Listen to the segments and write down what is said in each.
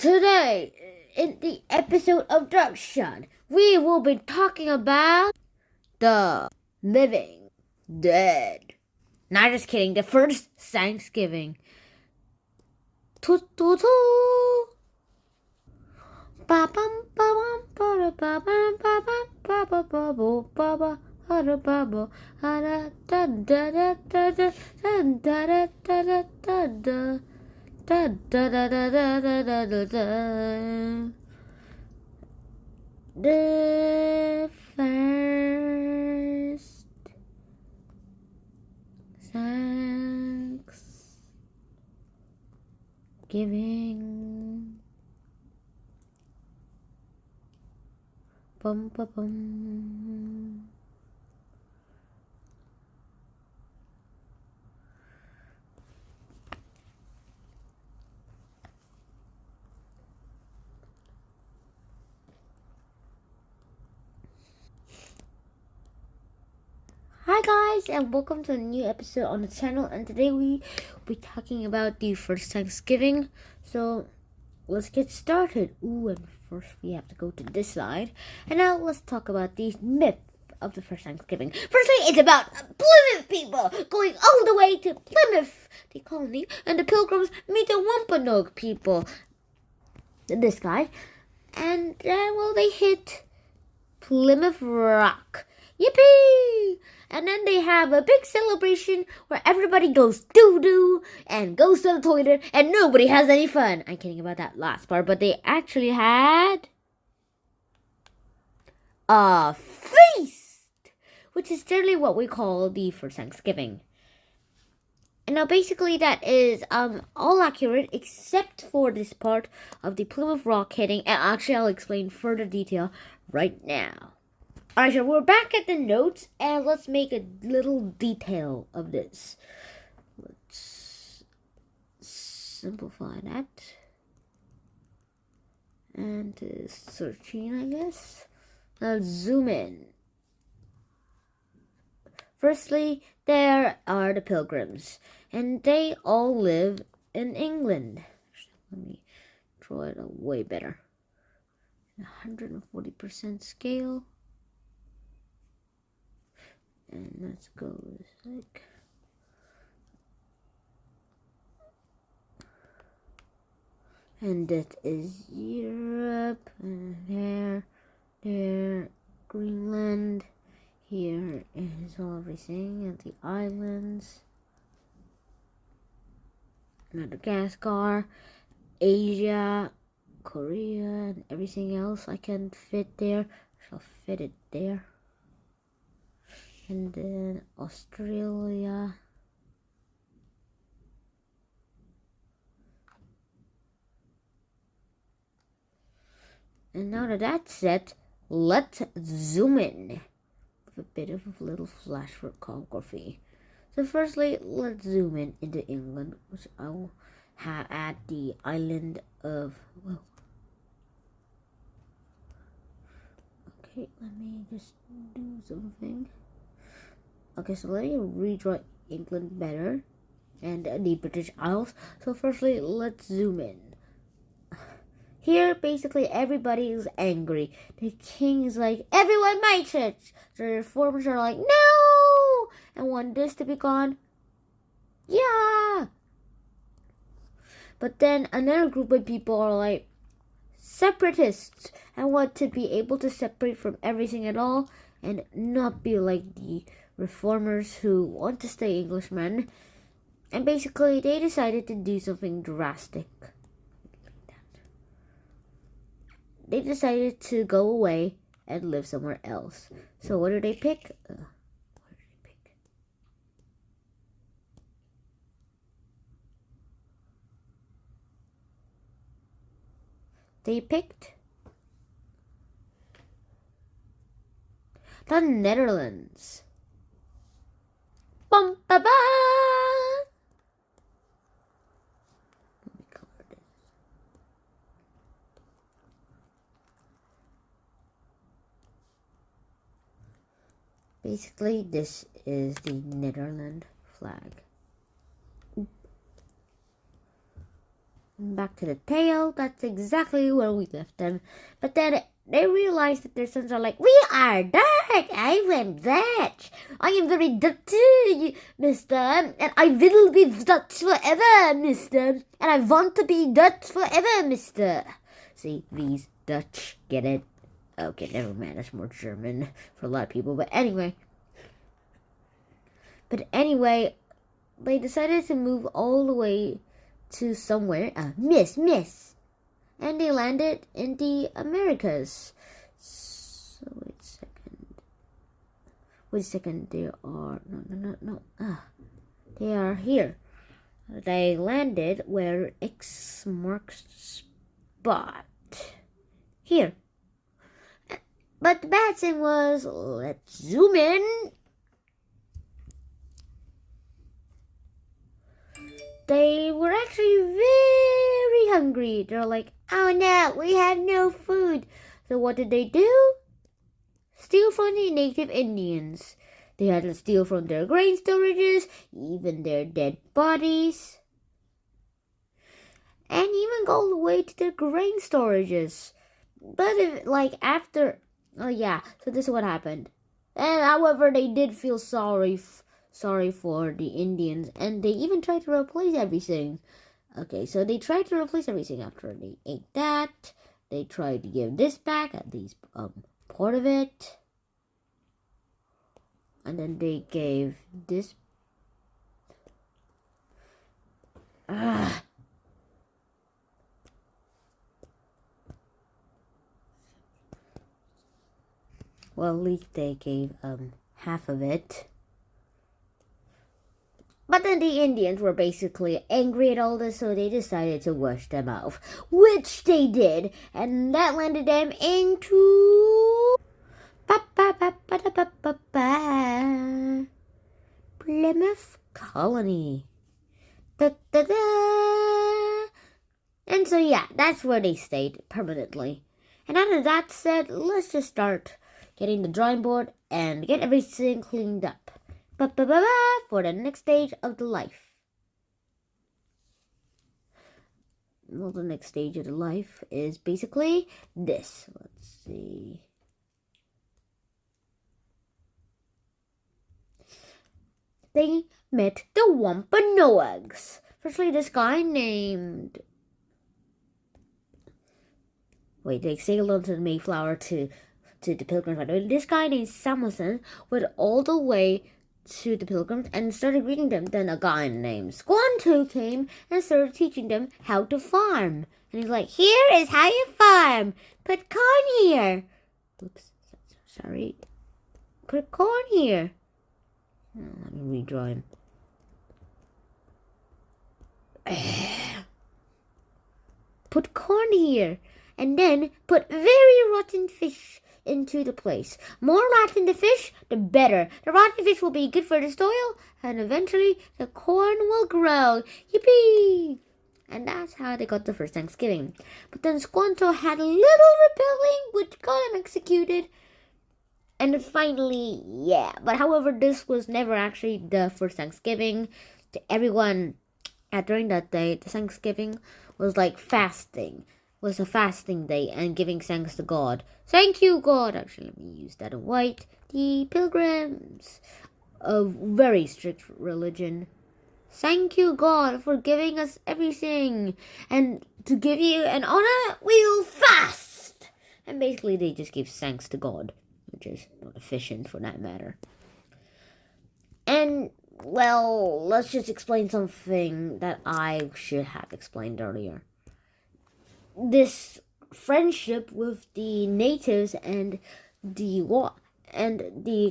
Today, in the episode of Drug Shot, we will be talking about the living dead. Not just kidding, the first Thanksgiving. Toot toot toot. Ba bum ba bum ba ba bum ba bum ba ba ba bo ba ba ha da ba bo ha da da da da da da da da da da da da. Da da da da da da da da da. The first Thanksgiving. Bum bum bum. Hi guys, and welcome to a new episode on the channel. And today we will be talking about the first Thanksgiving. So let's get started. And first we have to go to this slide. And now let's talk about the myth of the first Thanksgiving. Firstly, it's about Plymouth people going all the way to Plymouth, the colony, and the Pilgrims meet the Wampanoag people. This guy, and they hit Plymouth Rock. Yippee! And then they have a big celebration where everybody goes doo-doo and goes to the toilet and nobody has any fun. I'm kidding about that last part, but they actually had a feast, which is generally what we call the first Thanksgiving. And now basically that is all accurate except for this part of the Plymouth Rock hitting, and actually I'll explain further detail right now. Alright, so we're back at the notes, and let's make a little detail of this. Let's simplify that. And 13, I guess. Now zoom in. Firstly, there are the Pilgrims, and they all live in England. Let me draw it way better. 140% scale. And let's go like, and that is Europe, and there, Greenland. Here is everything, and the islands, Madagascar, Asia, Korea, and everything else I can fit there. Shall fit it there. And then Australia. And now that that's set, let's zoom in with a bit of a little flash photography. So firstly, let's zoom in into England, which I will have at the island of, well, okay, let me just do something. Okay, so let me redraw England better and the British Isles. So firstly, let's zoom in. Here, basically, everybody is angry. The king is like, everyone my church. The reformers are like, no! And want this to be gone. Yeah! But then another group of people are like, separatists, and want to be able to separate from everything at all and not be like the reformers who want to stay Englishmen. And basically, they decided to do something drastic. They decided to go away and live somewhere else. So what did they pick? They picked the Netherlands. Bum ba ba. Let me color this. Basically, this is the Netherlands flag. Back to the tale. That's exactly where we left them. But then they realized that their sons are like, we are Dutch. I am Dutch. I am very Dutch too, mister. And I will be Dutch forever, mister. And I want to be Dutch forever, mister. See, these Dutch. Get it? Okay, never mind. That's more German for a lot of people. But anyway, they decided to move all the way to somewhere. Miss. And they landed in the Americas. So wait a second. There are no. They are here. They landed where X marks the spot. Here. But the bad thing was, let's zoom in. They were actually very hungry. They're like, oh no, we have no food. So what did they do? Steal from the native Indians. They had to steal from their grain storages, even their dead bodies, and even go all the way to their grain storages. But so this is what happened. And however, they did feel sorry for the Indians, and they even tried to replace everything. Okay, so they tried to replace everything after they ate that. They tried to give this back, at least part of it. And then they gave this. Well, at least they gave half of it. But then the Indians were basically angry at all this, so they decided to wash them off, which they did, and that landed them into Plymouth Colony. Da-da-da. And so yeah, that's where they stayed permanently. And after that said, let's just start getting the drawing board and get everything cleaned up. For the next stage of the life. Well, the next stage of the life is basically this. Let's see. They met the Wampanoags. Firstly, this guy named... they sailed onto the Mayflower to the Pilgrims. By the way, this guy named Samuelson went all the way to the Pilgrims and started greeting them. Then a guy named Squanto came and started teaching them how to farm. And he's like, here is how you farm. Put corn here. Oops, sorry. Put corn here. Let me redraw him. Put corn here. And then put very rotten fish into the place. More rotten the fish, the better. The rotten fish will be good for the soil, and eventually the corn will grow. Yippee! And that's how they got the first Thanksgiving. But then Squanto had a little rebelling, which got him executed. And finally, but however, this was never actually the first Thanksgiving. To everyone, during that day, the Thanksgiving was like fasting. Was a fasting day and giving thanks to God. Thank you, God. Actually, let me use that in white. The Pilgrims, a very strict religion. Thank you, God, for giving us everything. And to give you an honor, we'll fast. And basically, they just give thanks to God, which is not efficient for that matter. And, well, let's just explain something that I should have explained earlier. This friendship with the natives and the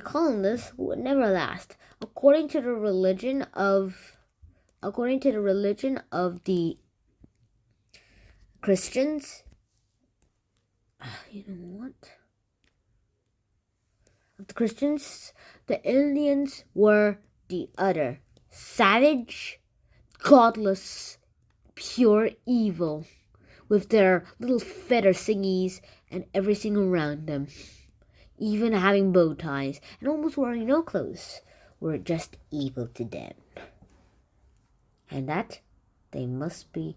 colonists would never last. According to the religion of the Christians, you know what? Of the Christians, the Indians were the other savage, godless, pure evil, with their little feather thingies and everything around them, even having bow ties and almost wearing no clothes, were just evil to them. And that they must be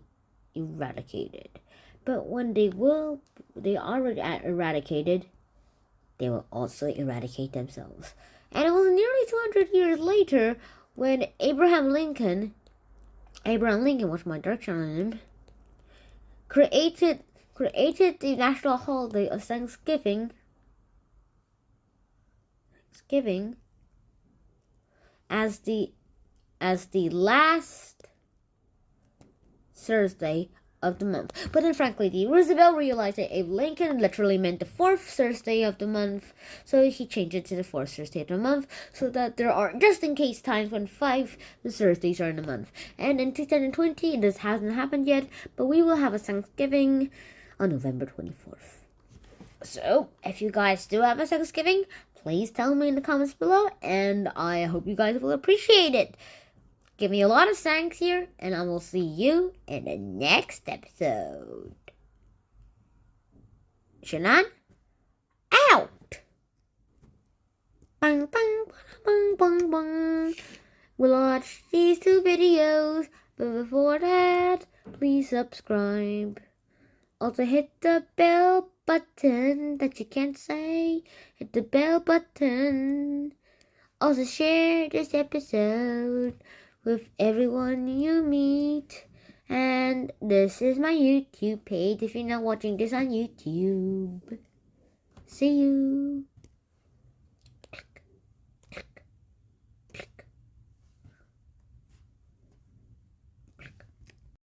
eradicated. But when they are eradicated, they will also eradicate themselves. And it was nearly 200 years later when Abraham Lincoln, what's my direction on him, created the national holiday of Thanksgiving as the last Thursday of the month. But then frankly, Roosevelt realized that Abe Lincoln literally meant the fourth Thursday of the month, so he changed it to the fourth Thursday of the month, so that there are just in case times when 5 Thursdays are in the month. And in 2020, this hasn't happened yet, but we will have a Thanksgiving on November 24th. So, if you guys do have a Thanksgiving, please tell me in the comments below, and I hope you guys will appreciate it. Give me a lot of thanks here, and I will see you in the next episode. Shannon, out! Bang, bang, bang, bang, bang. We'll watch these 2 videos, but before that, please subscribe. Also hit the bell button that you can't say. Hit the bell button. Also share this episode with everyone you meet. And this is my YouTube page if you're not watching this on YouTube. See you.